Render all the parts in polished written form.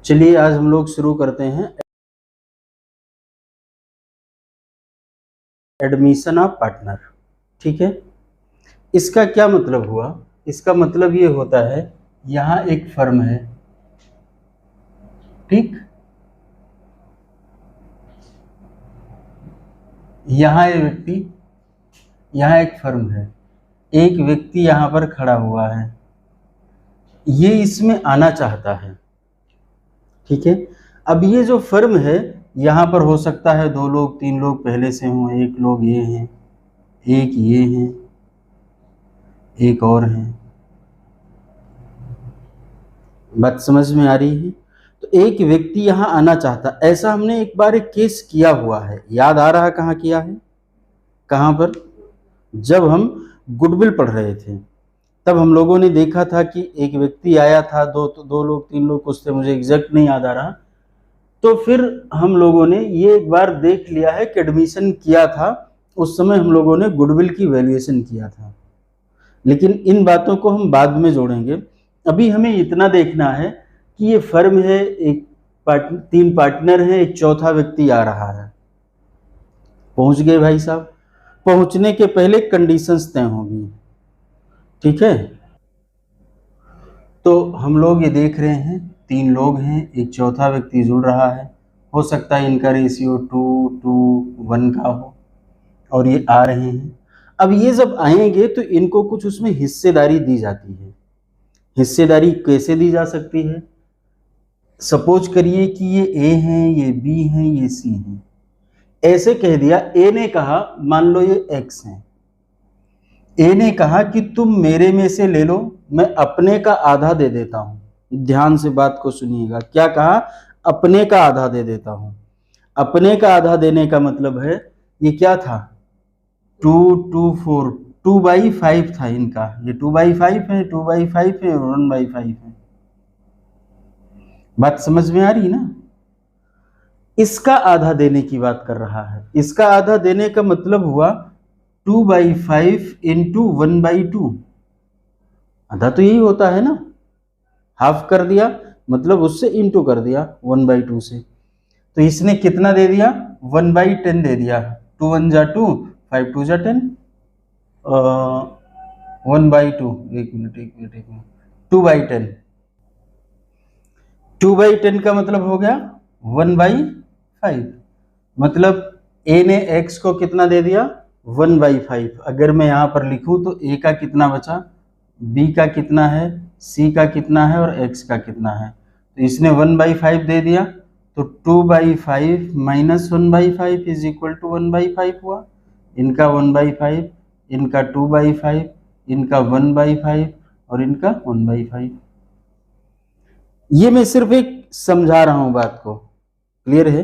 चलिए आज हम लोग शुरू करते हैं एडमिशन ऑफ पार्टनर। ठीक है, इसका क्या मतलब हुआ? इसका मतलब ये होता है, यहाँ एक फर्म है, ठीक, यहाँ एक व्यक्ति, यहाँ एक फर्म है, एक व्यक्ति यहाँ पर खड़ा हुआ है, ये इसमें आना चाहता है। ठीक है, अब ये जो फर्म है, यहाँ पर हो सकता है 2 लोग 3 लोग पहले से हों, एक लोग ये हैं, एक ये हैं, एक और हैं। बात समझ में आ रही है? तो एक व्यक्ति यहाँ आना चाहता, ऐसा हमने एक बार एक केस किया हुआ है, याद आ रहा कहाँ किया है? कहाँ पर? जब हम गुडविल पढ़ रहे थे तब हम लोगों ने देखा था कि एक व्यक्ति आया था, दो लोग 3 लोग कुछ थे, मुझे एग्जैक्ट नहीं याद आ रहा। तो फिर हम लोगों ने ये एक बार देख लिया है कि एडमिशन किया था, उस समय हम लोगों ने गुडविल की वैल्यूएशन किया था, लेकिन इन बातों को हम बाद में जोड़ेंगे। अभी हमें इतना देखना है कि ये फर्म है, एक 3 पार्टनर हैं, एक चौथा व्यक्ति आ रहा है। पहुंच गए भाई साहब? पहुंचने के पहले कंडीशंस तय होंगी, ठीक है। तो हम लोग ये देख रहे हैं 3 लोग हैं, एक चौथा व्यक्ति जुड़ रहा है, हो सकता है इनका रेशियो 2:1 का हो, और ये आ रहे हैं। अब ये जब आएंगे तो इनको कुछ उसमें हिस्सेदारी दी जाती है। हिस्सेदारी कैसे दी जा सकती है? सपोज करिए कि ये ए हैं, ये बी हैं, ये सी हैं। ऐसे कह दिया, ए ने कहा, मान लो ये एक्स हैं, ए ने कहा कि तुम मेरे में से ले लो, मैं अपने का आधा दे देता हूं। ध्यान से बात को सुनिएगा, क्या कहा? अपने का आधा दे देता हूं। अपने का आधा देने का मतलब है, ये क्या था? 2:4, 2/5 था इनका, ये 2/5 है, 2/5 है और 1/5 है। बात समझ में आ रही ना? इसका आधा देने की बात कर रहा है। इसका आधा देने का मतलब हुआ 2/5 इंटू 1/2। आधा तो यही होता है ना, हाफ कर दिया मतलब उससे इंटू कर दिया 1/2 से। तो इसने कितना दे दिया? 1/10 दे दिया। 2 1 जा 2, 5 2 जा 10, 1/2, एक मिनट 2/10। 2/10 का मतलब हो गया 1/5। मतलब ए ने एक्स को कितना दे दिया? 1/5। अगर मैं यहां पर लिखूं तो ए का कितना बचा, बी का कितना है, सी का कितना है और एक्स का कितना है। तो इसने 1/5 दे दिया, तो 2/5 माइनस 1/5 इज इक्वल टू 1/5 हुआ। इनका 1/5, इनका 2/5, इनका 1/5 और इनका 1/5। ये मैं सिर्फ एक समझा रहा हूं बात को, क्लियर है?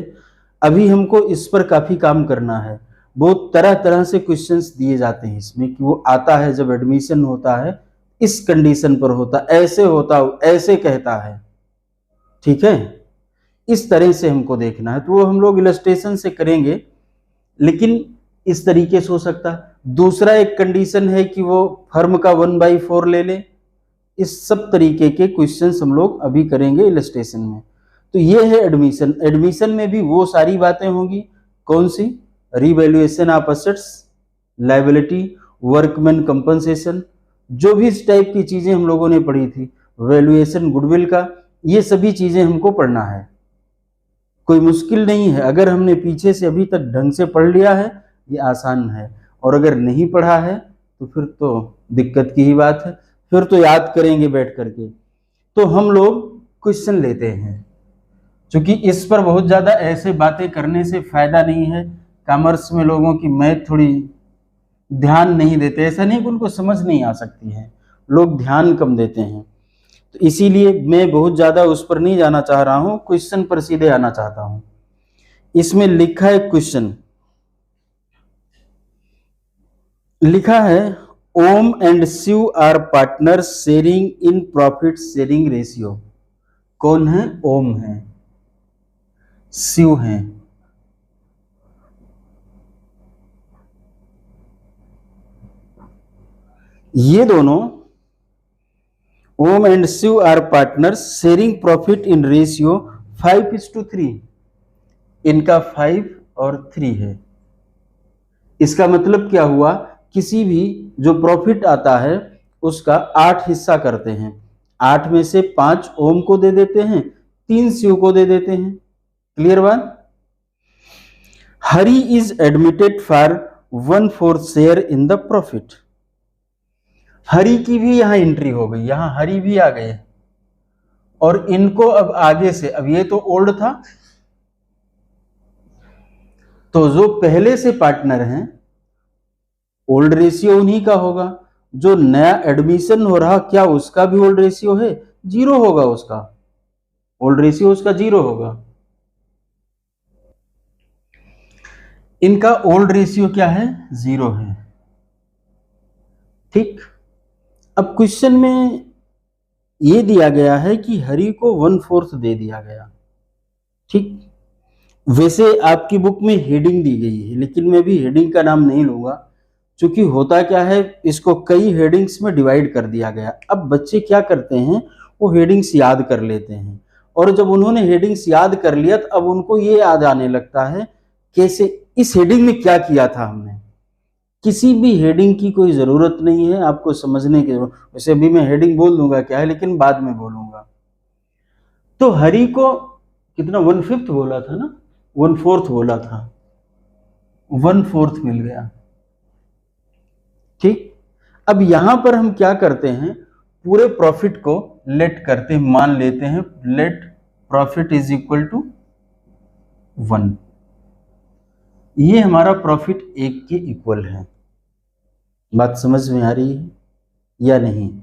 अभी हमको इस पर काफी काम करना है। बहुत तरह तरह से क्वेश्चंस दिए जाते हैं इसमें, कि वो आता है जब एडमिशन होता है, इस कंडीशन पर होता, ऐसे होता, ऐसे कहता है, ठीक है। इस तरह से हमको देखना है, तो वो हम लोग इलस्ट्रेशन से करेंगे, लेकिन इस तरीके से हो सकता है। दूसरा एक कंडीशन है कि वो फर्म का 1/4 ले ले। इस सब तरीके के क्वेश्चंस हम लोग अभी करेंगे इलस्ट्रेशन में। तो ये है एडमिशन। एडमिशन में भी वो सारी बातें होंगी, कौन सी? Revaluation of assets, liability, workman compensation, जो भी इस टाइप की चीजें हम लोगों ने पढ़ी थी, वैल्यूएशन गुडविल का, ये सभी चीजें हमको पढ़ना है। कोई मुश्किल नहीं है, अगर हमने पीछे से अभी तक ढंग से पढ़ लिया है, ये आसान है। और अगर नहीं पढ़ा है तो फिर तो दिक्कत की ही बात है, फिर तो याद करेंगे बैठ करके। तो हम लोग क्वेश्चन लेते हैं, क्योंकि इस पर बहुत ज्यादा ऐसे बातें करने से फायदा नहीं है। कॉमर्स में लोगों की मैथ थोड़ी ध्यान नहीं देते, ऐसा नहीं कि उनको समझ नहीं आ सकती है, लोग ध्यान कम देते हैं। तो इसीलिए मैं बहुत ज्यादा उस पर नहीं जाना चाह रहा हूं, क्वेश्चन पर सीधे आना चाहता हूं। इसमें लिखा है क्वेश्चन, लिखा है Om and Shiv are partner sharing in profit sharing ratio. कौन है? ओम है, शिव है। ये दोनों Om and Shiv are partners sharing profit in ratio 5:3। इनका 5 और 3 है। इसका मतलब क्या हुआ, किसी भी जो प्रॉफिट आता है उसका 8 हिस्सा करते हैं। 8 में से 5 ओम को दे देते हैं, 3 शिव को दे देते हैं। क्लियर बात? Hari is admitted for 1/4 share in the profit. Hari की भी यहां एंट्री हो गई, यहां हरि भी आ गए और इनको अब आगे से, अब ये तो ओल्ड था, तो जो पहले से पार्टनर हैं ओल्ड रेशियो उन्हीं का होगा। जो नया एडमिशन हो रहा क्या उसका भी ओल्ड रेशियो है? 0 होगा, उसका ओल्ड रेशियो उसका 0 होगा। इनका ओल्ड रेशियो क्या है? 0 है। ठीक। अब क्वेश्चन में ये दिया गया है कि हरि को 1/4 दे दिया गया। ठीक। वैसे आपकी बुक में हेडिंग दी गई है, लेकिन मैं भी हेडिंग का नाम नहीं लूंगा, क्योंकि होता क्या है, इसको कई हेडिंग्स में डिवाइड कर दिया गया। अब बच्चे क्या करते हैं, वो हेडिंग्स याद कर लेते हैं, और जब उन्होंने हेडिंग्स याद कर लिया तो अब उनको ये याद आने लगता है कैसे इस हेडिंग में क्या किया था हमने। किसी भी हेडिंग की कोई जरूरत नहीं है आपको समझने की। वैसे अभी मैं हेडिंग बोल दूंगा क्या है, लेकिन बाद में बोलूंगा। तो हरि को कितना 1/5 बोला था ना, 1/4 बोला था, 1/4 मिल गया। ठीक। अब यहां पर हम क्या करते हैं, पूरे प्रॉफिट को लेट करते हैं, मान लेते हैं let profit is equal to 1। ये हमारा प्रॉफिट 1 के इक्वल है। बात समझ में आ रही है या नहीं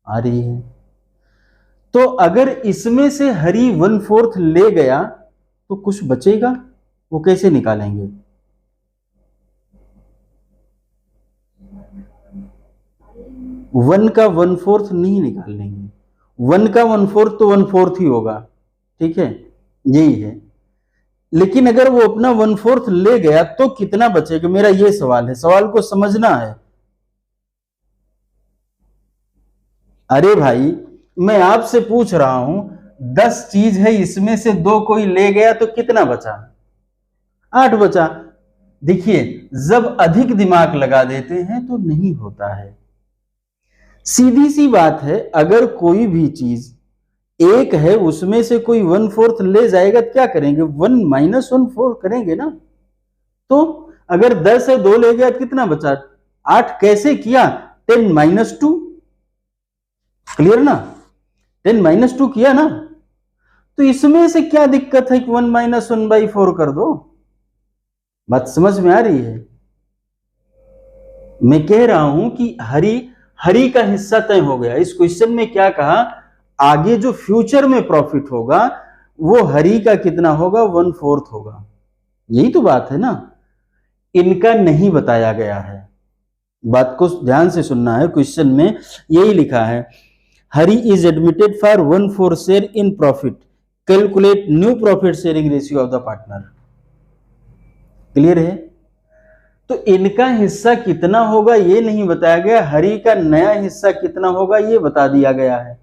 आ रही है? तो अगर इसमें से हरि 1/4 ले गया तो कुछ बचेगा, वो कैसे निकालेंगे? वन का 1/4 नहीं निकाल लेंगे। 1 का 1/4 तो 1/4 ही होगा। ठीक है, यही है। लेकिन अगर वो अपना 1/4 ले गया तो कितना बचेगा, मेरा ये सवाल है, सवाल को समझना है। अरे भाई मैं आपसे पूछ रहा हूं 10 चीज है, इसमें से 2 कोई ले गया तो कितना बचा? 8 बचा। देखिए जब अधिक दिमाग लगा देते हैं तो नहीं होता है। सीधी सी बात है, अगर कोई भी चीज एक है उसमें से कोई 1/4 ले जाएगा तो क्या करेंगे? 1 - 1/4 करेंगे ना। तो अगर 10 है 2 ले गया कितना बचा? 8। कैसे किया? 10 - 2। क्लियर ना? 10 - 2 किया ना। तो इसमें से क्या दिक्कत है कि 1 - 1/4 कर दो। बात समझ में आ रही है? मैं कह रहा हूं कि हरि का हिस्सा तय हो गया। इस क्वेश्चन में क्या कहा, आगे जो फ्यूचर में प्रॉफिट होगा वो हरि का कितना होगा? 1/4 होगा। यही तो बात है ना। इनका नहीं बताया गया है, बात को ध्यान से सुनना है। क्वेश्चन में यही लिखा है, Hari is admitted for 1/4 share in profit, calculate new profit sharing ratio of the partner. Clear है? तो इनका हिस्सा कितना होगा ये नहीं बताया गया, हरि का नया हिस्सा कितना होगा ये बता दिया गया है।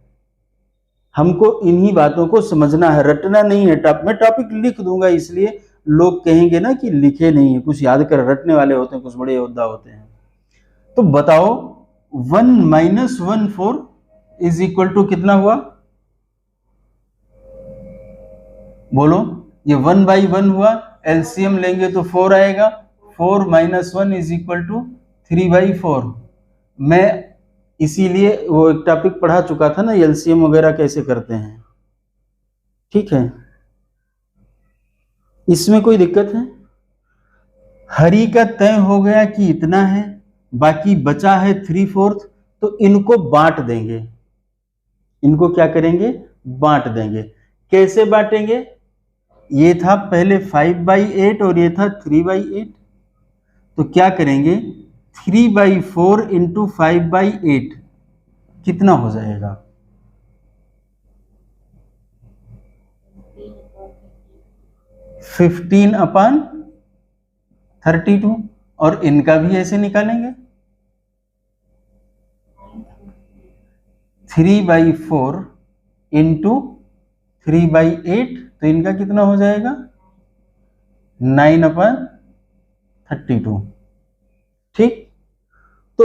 हमको इन्हीं बातों को समझना है, रटना नहीं है। मैं टॉपिक लिख दूंगा, इसलिए लोग कहेंगे ना कि लिखे नहीं है, कुछ याद कर रटने वाले होते हैं, कुछ बड़े योद्धा होते हैं। तो बताओ 1 - 1/4 इज इक्वल टू कितना हुआ? बोलो, ये 1/1 हुआ, एलसीएम लेंगे तो 4 आएगा। 4 - 1 इज इक्वल टू 3/4। मैं इसीलिए वो एक टॉपिक पढ़ा चुका था ना, एलसीएम वगैरह कैसे करते हैं। ठीक है, इसमें कोई दिक्कत है? हरि का तय हो गया कि इतना है, बाकी बचा है 3/4, तो इनको बांट देंगे। इनको क्या करेंगे? बांट देंगे। कैसे बांटेंगे? ये था पहले 5/8 और ये था 3/8, तो क्या करेंगे? 3/4 इंटू 5/8 कितना हो जाएगा? 15/32। और इनका भी ऐसे निकालेंगे, 3/4 इंटू 3/8, तो इनका कितना हो जाएगा 9/32। ठीक, तो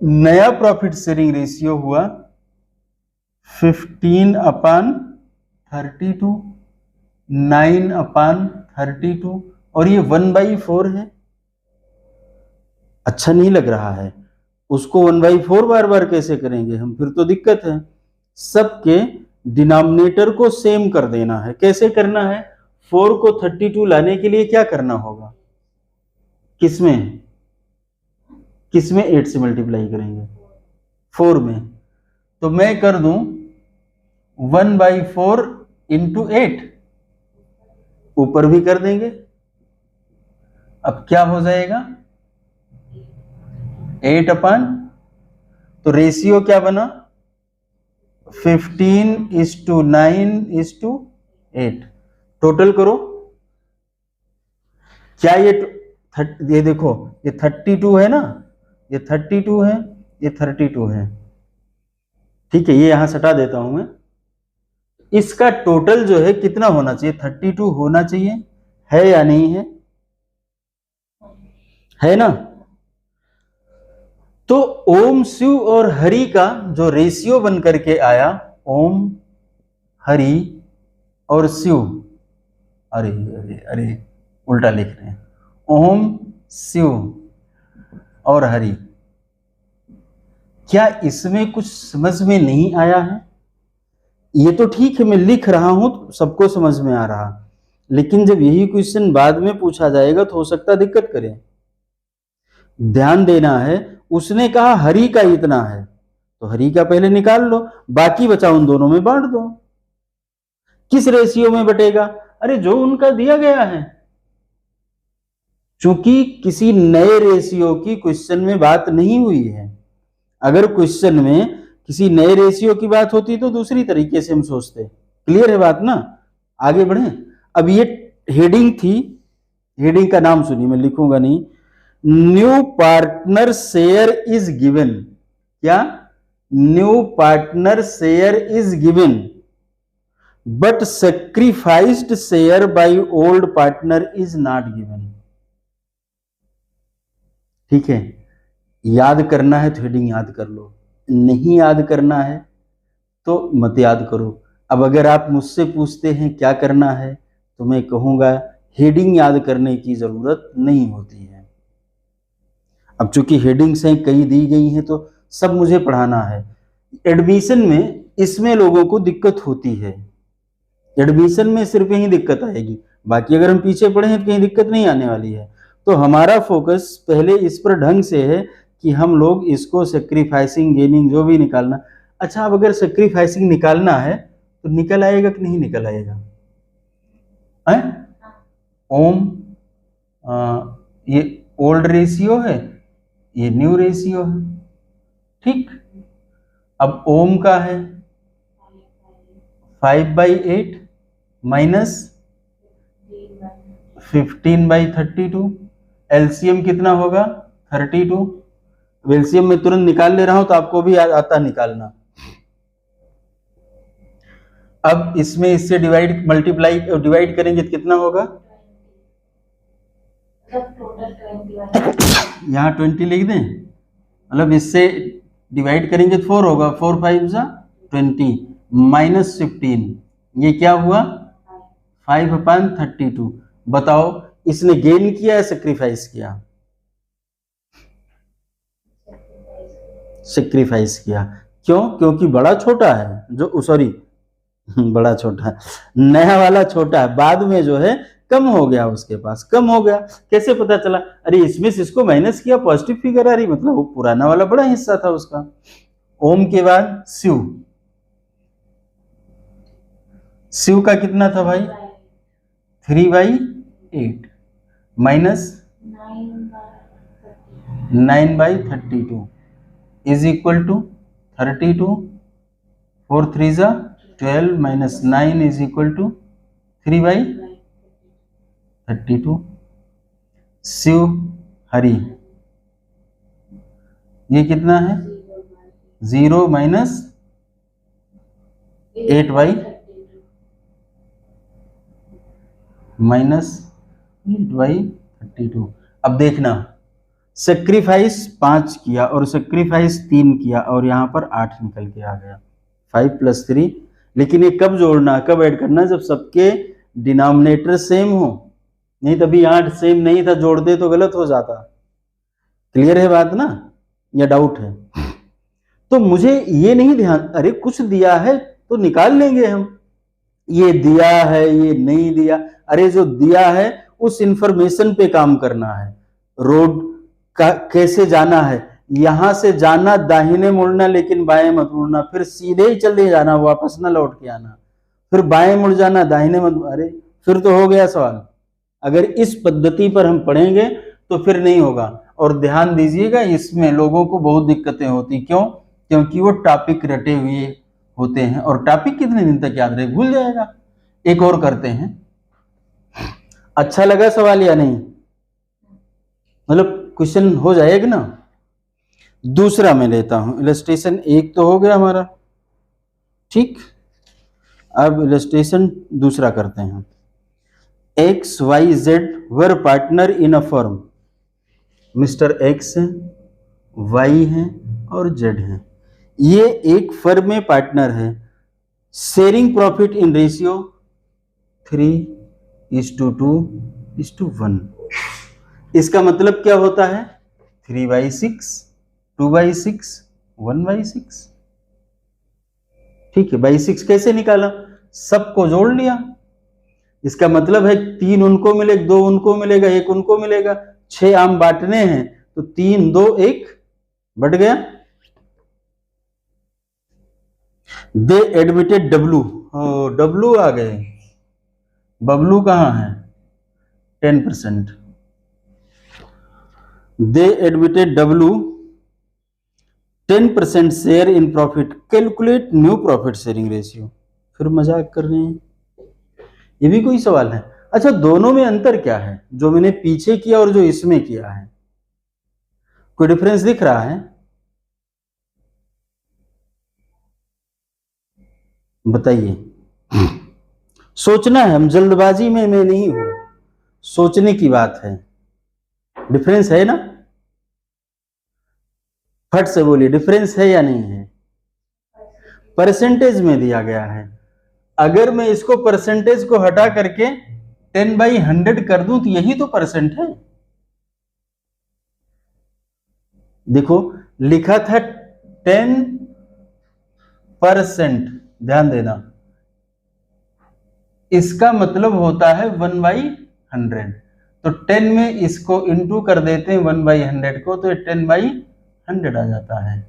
नया प्रॉफिट शेयरिंग रेशियो हुआ 15/32, 9/32, और ये 1/4 है। अच्छा नहीं लग रहा है, उसको 1/4 बार बार कैसे करेंगे हम, फिर तो दिक्कत है। सबके डिनोमिनेटर को सेम कर देना है। कैसे करना है, 4 को 32 लाने के लिए क्या करना होगा, किसमें किसमें 8 से मल्टीप्लाई करेंगे, 4 में। तो मैं कर दूं 1/4 इंटू 8, ऊपर भी कर देंगे। अब क्या हो जाएगा 8 तो रेशियो क्या बना 15:9:8। टोटल करो, क्या ये देखो, ये 32 है ना, ये 32 है, ये 32 है। ठीक है, ये यहां सटा देता हूं मैं। इसका टोटल जो है कितना होना चाहिए, 32 होना चाहिए, है या नहीं है ना। तो ओम, शिव और हरि का जो रेशियो बन करके आया, ओम, हरि और शिव, अरे अरे अरे उल्टा लिख रहे हैं, ओम, शिव और हरि। क्या इसमें कुछ समझ में नहीं आया है? ये तो ठीक है, मैं लिख रहा हूं तो सबको समझ में आ रहा, लेकिन जब यही क्वेश्चन बाद में पूछा जाएगा तो हो सकता है दिक्कत करे। ध्यान देना है, उसने कहा हरि का इतना है, तो हरि का पहले निकाल लो, बाकी बचा उन दोनों में बांट दो। किस रेशियो में बटेगा, अरे जो उनका दिया गया है। चूंकि किसी नए रेशियो की क्वेश्चन में बात नहीं हुई है। अगर क्वेश्चन में किसी नए रेशियो की बात होती तो दूसरी तरीके से हम सोचते। क्लियर है बात ना, आगे बढ़े। अब ये हेडिंग थी, हेडिंग का नाम सुनिए, मैं लिखूंगा नहीं। New partner share is given, क्या, new partner share is given but sacrificed share by old partner is not given. ठीक है, याद करना है तो हेडिंग याद कर लो, नहीं याद करना है तो मत याद करो। अब अगर आप मुझसे पूछते हैं क्या करना है, तो मैं कहूंगा हेडिंग याद करने की जरूरत नहीं होती है। अब चूंकि हेडिंग्स हैं कई दी गई हैं तो सब मुझे पढ़ाना है। एडमिशन में इसमें लोगों को दिक्कत होती है, एडमिशन में सिर्फ यही दिक्कत आएगी, बाकी अगर हम पीछे पढ़े हैं तो कहीं दिक्कत नहीं आने वाली है। तो हमारा फोकस पहले इस पर ढंग से है कि हम लोग इसको सेक्रीफाइसिंग, गेनिंग जो भी निकालना। अच्छा, अब अगर सेक्रीफाइसिंग निकालना है तो निकल आएगा कि नहीं निकल आएगा है? ओम, ये ओल्ड रेशियो है, ये न्यू रेशियो है। ठीक, अब ओम का है 5/8 माइनस 15/32, एलसीएम कितना होगा 32। एलसीएम में तुरंत निकाल ले रहा हूं तो आपको भी आता निकालना। अब इसमें इससे डिवाइड करेंगे तो कितना होगा, यहाँ 20 लिख दें, मतलब इससे डिवाइड करेंगे तो 4 होगा, 4 5 20 माइनस 15, ये क्या हुआ 5/32। बताओ इसने गेन किया या सेक्रीफाइस किया, सेक्रीफाइस किया। क्यों, क्योंकि बड़ा छोटा है, जो सॉरी बड़ा छोटा है, नया वाला छोटा है, बाद में जो है कम हो गया, उसके पास कम हो गया। कैसे पता चला, अरे इसमें से इसको माइनस किया, पॉजिटिव फिगर आ रही, मतलब वो पुराना वाला बड़ा हिस्सा था उसका। ओम के बाद शिव, शिव का कितना था भाई 3/8 minus 9/32 is equal to 32, 4 3 12 minus 9 is equal to 3/32। Shiv Hari, ये कितना है 0 माइनस 8/-8/32। अब देखना, सेक्रीफाइस 5 किया और सेक्रीफाइस 3 किया और यहाँ पर 8 निकल के आ गया, 5 + 3। लेकिन ये कब जोड़ना, कब ऐड करना, जब सबके डिनोमिनेटर सेम हो, नहीं तभी 8 सेम नहीं था, जोड़ते तो गलत हो जाता। क्लियर है बात ना, या डाउट है? तो मुझे ये नहीं ध्यान, अरे कुछ दिया है तो निकाल लेंगे हम, ये दिया है ये नहीं दिया, अरे जो दिया है उस इंफॉर्मेशन पे काम करना है। रोड का कैसे जाना है, यहां से जाना, दाहिने मुड़ना लेकिन बाएं मत मुड़ना, फिर सीधे ही चले जाना, वापस ना लौट के आना, फिर बाएं मुड़ जाना, दाहिने मत, अरे फिर तो हो गया सवाल। अगर इस पद्धति पर हम पढ़ेंगे तो फिर नहीं होगा। और ध्यान दीजिएगा, इसमें लोगों को बहुत दिक्कतें होती, क्यों? क्योंकि वो टॉपिक रटे हुए होते हैं, और टॉपिक कितने दिन तक याद रहे, भूल जाएगा। एक और करते हैं। अच्छा लगा सवाल या नहीं? मतलब क्वेश्चन हो जाएगा ना? दूसरा मैं लेता हूं, इलस्ट्रेशन 1 तो हो गया हमारा, ठीक। अब इलस्ट्रेशन दूसरा करते हैं। X Y Z were partner in a firm. Mister X है, वाई है और जेड है, ये एक फर्म में पार्टनर है। Sharing profit in ratio 3:2:1। इसका मतलब क्या होता है? 3/6, 2/6, 1/6। ठीक है, बाई 6 कैसे निकाला? सबको जोड़ लिया। इसका मतलब है 3 उनको मिलेगा, 2 उनको मिलेगा, 1 उनको मिलेगा। 6 आम बांटने हैं तो 3, 2, 1 बट गया। दे एडमिटेड डब्लू, डब्लू आ गए, बबलू कहां है? 10%। They admitted W 10% share in profit, calculate new profit sharing ratio. फिर मजाक कर रहे हैं, ये भी कोई सवाल है? अच्छा, दोनों में अंतर क्या है, जो मैंने पीछे किया और जो इसमें किया है? कोई डिफरेंस दिख रहा है? बताइए। सोचना है, हम जल्दबाजी में मैं नहीं हूं, सोचने की बात है। डिफरेंस है ना? फट से बोलिए, डिफरेंस है या नहीं है? परसेंटेज में दिया गया है। अगर मैं इसको परसेंटेज को हटा करके 10/100 कर दूं तो यही तो परसेंट है। देखो लिखा था 10%, ध्यान देना, इसका मतलब होता है 1/100। तो 10 में इसको इंटू कर देते हैं 1/100 को, तो 10/100 आ जाता है।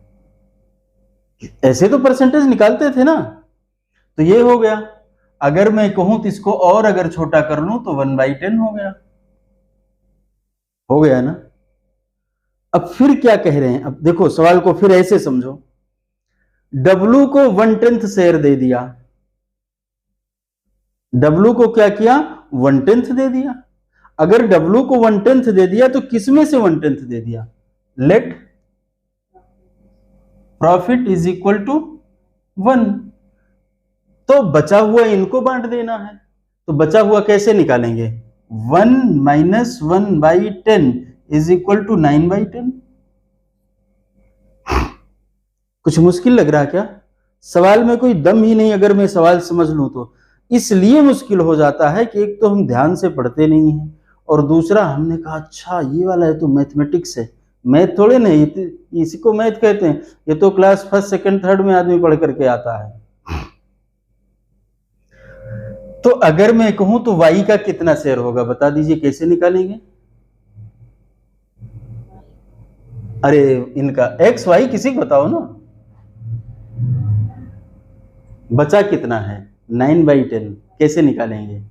ऐसे तो परसेंटेज निकालते थे ना, तो ये हो गया। अगर मैं कहूं तो इसको और अगर छोटा कर लूं तो 1/10 हो गया ना? अब फिर क्या कह रहे हैं, अब देखो सवाल को फिर ऐसे समझो। डब्लू को 1/10 शेयर दे दिया, डब्लू को क्या किया? 1/10 दे दिया। अगर डब्लू को 1/10 दे दिया तो किसमें से 1/10 दे दिया? Let profit is equal to 1। तो बचा हुआ इनको बांट देना है, तो बचा हुआ कैसे निकालेंगे? 1 - 1/10 इज इक्वल टू 9/10। कुछ मुश्किल लग रहा क्या? सवाल में कोई दम ही नहीं अगर मैं सवाल समझ लूं तो। इसलिए मुश्किल हो जाता है कि एक तो हम ध्यान से पढ़ते नहीं हैं, और दूसरा हमने कहा अच्छा ये वाला है तो मैथमेटिक्स है। मैथ थोड़े नहीं, इसी को मैथ कहते हैं। ये तो क्लास फर्स्ट सेकंड थर्ड में आदमी पढ़ करके आता है। तो अगर मैं कहूं तो y का कितना शेयर होगा, बता दीजिए, कैसे निकालेंगे? अरे इनका x y किसी को बताओ ना। बचा कितना है? 9/10, कैसे निकालेंगे?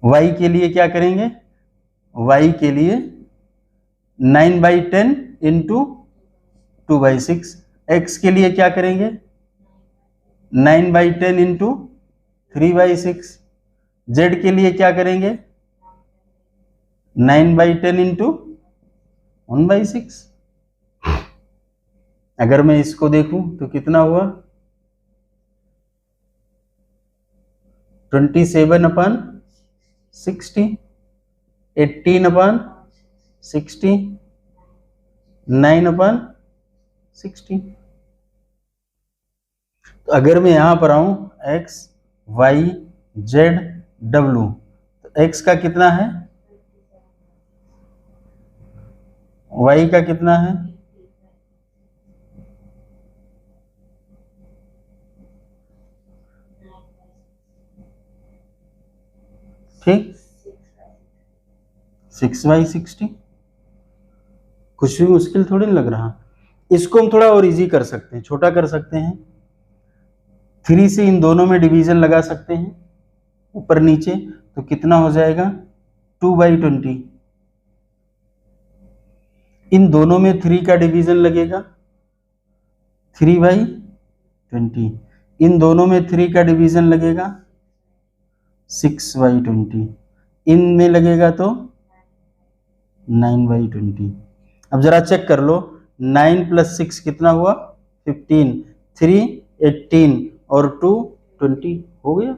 y के लिए क्या करेंगे? y के लिए 9/10 इंटू 2/6। x के लिए क्या करेंगे? 9/10 इंटू 3/6। z के लिए क्या करेंगे? 9/10 इंटू 1/6। अगर मैं इसको देखूं तो कितना हुआ 27/60, 18/60, 9/60। तो अगर मैं यहां पर आऊं x y z w, तो x का कितना है, y का कितना है, ठीक 6/60। कुछ भी मुश्किल थोड़ी नहीं लग रहा। इसको हम थोड़ा और इजी कर सकते हैं, छोटा कर सकते हैं। 3 से इन दोनों में डिवीजन लगा सकते हैं ऊपर नीचे, तो कितना हो जाएगा 2/20। इन दोनों में 3 का डिवीजन लगेगा 3/20। इन दोनों में 3 का डिवीजन लगेगा 6/20। इनमें लगेगा तो 9/20। अब जरा चेक कर लो, 9 + 6 कितना हुआ 15, 3 18 और 2 20 हो गया।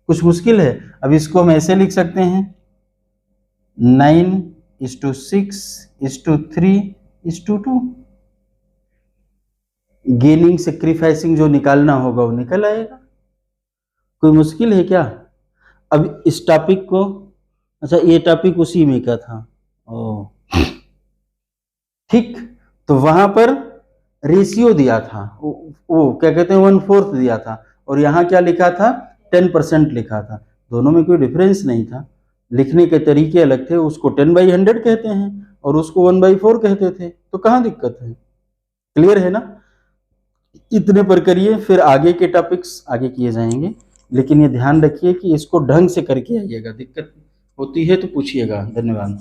कुछ मुश्किल है। अब इसको हम ऐसे लिख सकते हैं 9:6:3:2। गेनिंग सेक्रीफाइसिंग जो निकालना होगा वो निकल आएगा। कोई मुश्किल है क्या? अब इस टॉपिक को, अच्छा ये टॉपिक उसी में का था, ओ ठीक, तो वहां पर रेशियो दिया था, वो क्या कहते हैं 1/4 दिया था, और यहाँ क्या लिखा था 10% लिखा था। दोनों में कोई डिफरेंस नहीं था, लिखने के तरीके अलग थे। उसको 10/100 कहते हैं और उसको 1/4 कहते थे, तो कहाँ दिक्कत है? क्लियर है ना? इतने पर करिए, फिर आगे के टॉपिक्स आगे किए जाएंगे, लेकिन ये ध्यान रखिए कि इसको ढंग से करके आइएगा। दिक्कत होती है तो पूछिएगा। धन्यवाद।